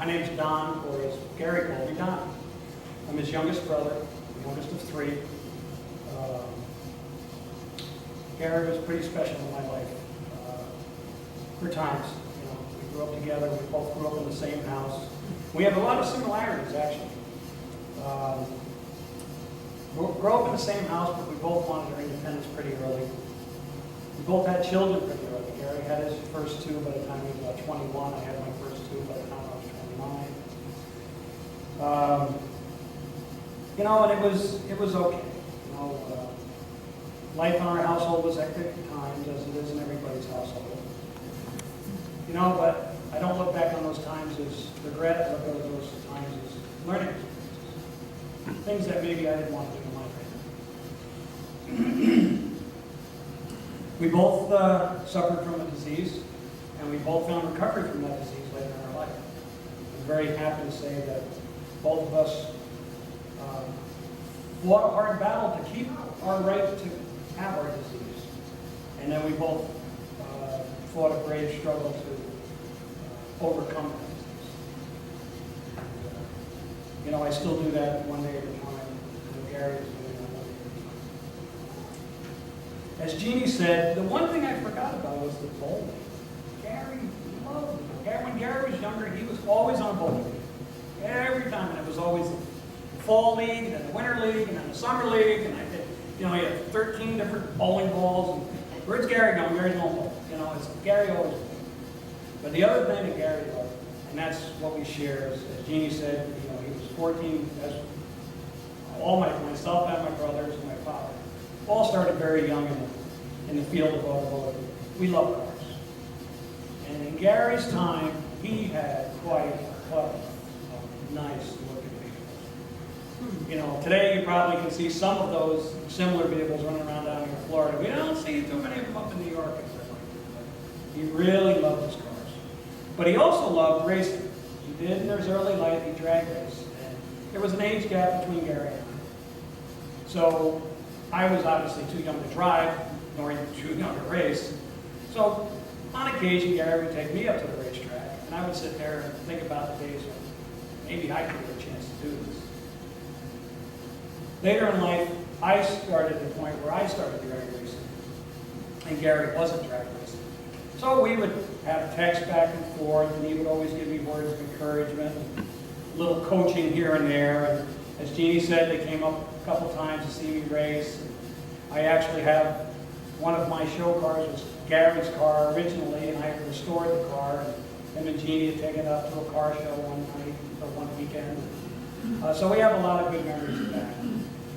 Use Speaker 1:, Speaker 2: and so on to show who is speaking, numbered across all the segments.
Speaker 1: name's Don, or as Gary called me, Don. I'm his youngest brother, the youngest of three. Gary was pretty special in my life. For times, we grew up together. We both grew up in the same house. We have a lot of similarities, actually. We grew up in the same house, but we both wanted our independence pretty early. We both had children pretty early. Gary had his first two by the time he was about 21. I had my first two by the time I was 29. And it was okay. Life in our household was hectic at times, as it is in everybody's household. But I don't look back on those times as regret. I look at those times as learning experiences. Things that maybe I didn't want to do in life. We both suffered from a disease, and we both found recovery from that disease later in our life. I'm very happy to say that both of us fought a hard battle to keep our right to have our disease. And then we both fought a brave struggle to overcome that disease. And, I still do that one day at a time. Gary is doing that one day at a time. As Jeannie said, the one thing I forgot about was the bowling. Gary loved it. When Gary was younger, he was always on bowling league. Every time, and it was always the fall league, and then the winter league, and then the summer league, and he had 13 different bowling balls. And where's Gary going? Gary's going bowl. It's Gary always won. But the other thing that Gary loved, and that's what we share, as Jeannie said, he was 14, as all myself and my brothers and my father all started very young in the field of automotive. We love cars. And in Gary's time, he had quite a couple of nice looking vehicles. Today you probably can see some of those similar vehicles running around down here in Florida. We don't see too many of them up in New York and stuff like that. He really loved his cars. But he also loved racing. He did in his early life, he drag raced. And there was an age gap between Gary and I. So I was obviously too young to drive, nor even too young to race. So on occasion, Gary would take me up to the racetrack, and I would sit there and think about the days when maybe I could get a chance to do this. Later in life, I started at the point where I started drag racing, and Gary wasn't drag racing. So we would have text back and forth, and he would always give me words of encouragement, and a little coaching here and there. And as Jeannie said, they came up a couple times to see me race. I actually have one of my show cars was Gary's car originally, and I had restored the car. And him and Jeannie had taken it up to a car show one night or one weekend. So we have a lot of good memories of that.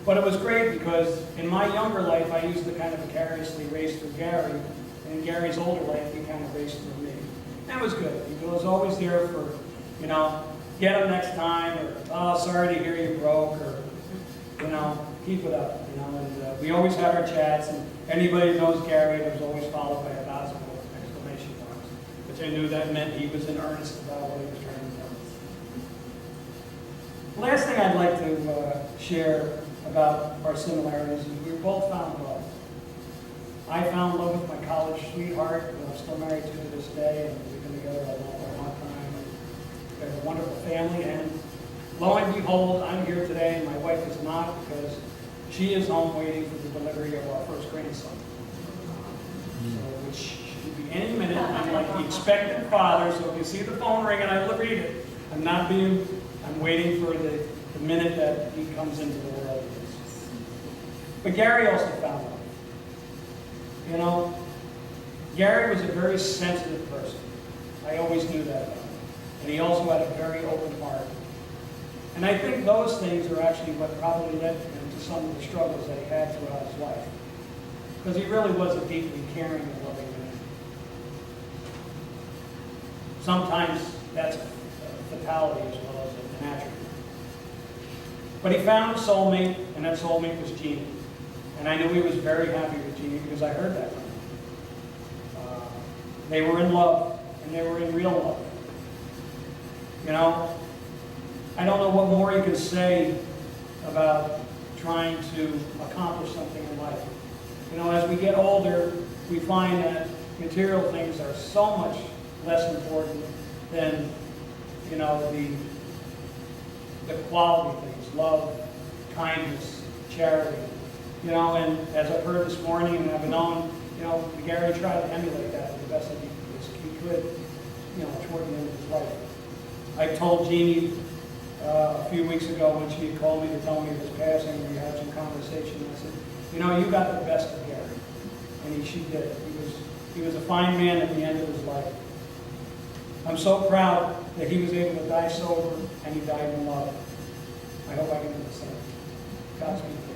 Speaker 1: But it was great because in my younger life, I used to kind of vicariously race through Gary. And in Gary's older life, he kind of raced through me. That was good. He was always there for, get him next time, or, oh, sorry to hear you broke, or, keep it up, And we always had our chats, and anybody who knows Gary, it was always followed by 1,000 exclamation marks, which I knew that meant he was in earnest about what he was trying to tell us. The last thing I'd like to share about our similarities is we both found love. I found love with my college sweetheart, who I'm still married to this day, and we've been together a long time. We have a wonderful family, and lo and behold, I'm here today, and my wife is not, because she is home waiting for the delivery of our first grandson. Which should be any minute. I'm like the expectant father, so if you see the phone ring and I will read it, I'm waiting for the minute that he comes into the world. But Gary also found love. Gary was a very sensitive person. I always knew that about him. And he also had a very open heart. And I think those things are actually what probably led him to some of the struggles that he had throughout his life. Because he really was a deeply caring and loving man. Sometimes that's a fatality as well as an attribute. But he found a soulmate, and that soulmate was Jeannie. And I knew he was very happy with Jeannie because I heard that from him. They were in love, and they were in real love. I don't know what more you can say about trying to accomplish something in life. As we get older, we find that material things are so much less important than, you know, the quality things, love, kindness, charity. You know, and as I've heard this morning, and I've known, you know, Gary tried to emulate that the best that he could, you know, toward the end of his life. I told Jeannie a few weeks ago when she had called me to tell me of his passing, and we had some conversation. I said, you know, you got the best of Gary, and she did. He was a fine man at the end of his life. I'm so proud that he was able to die sober and he died in love. I hope I can do the same. Godspeed.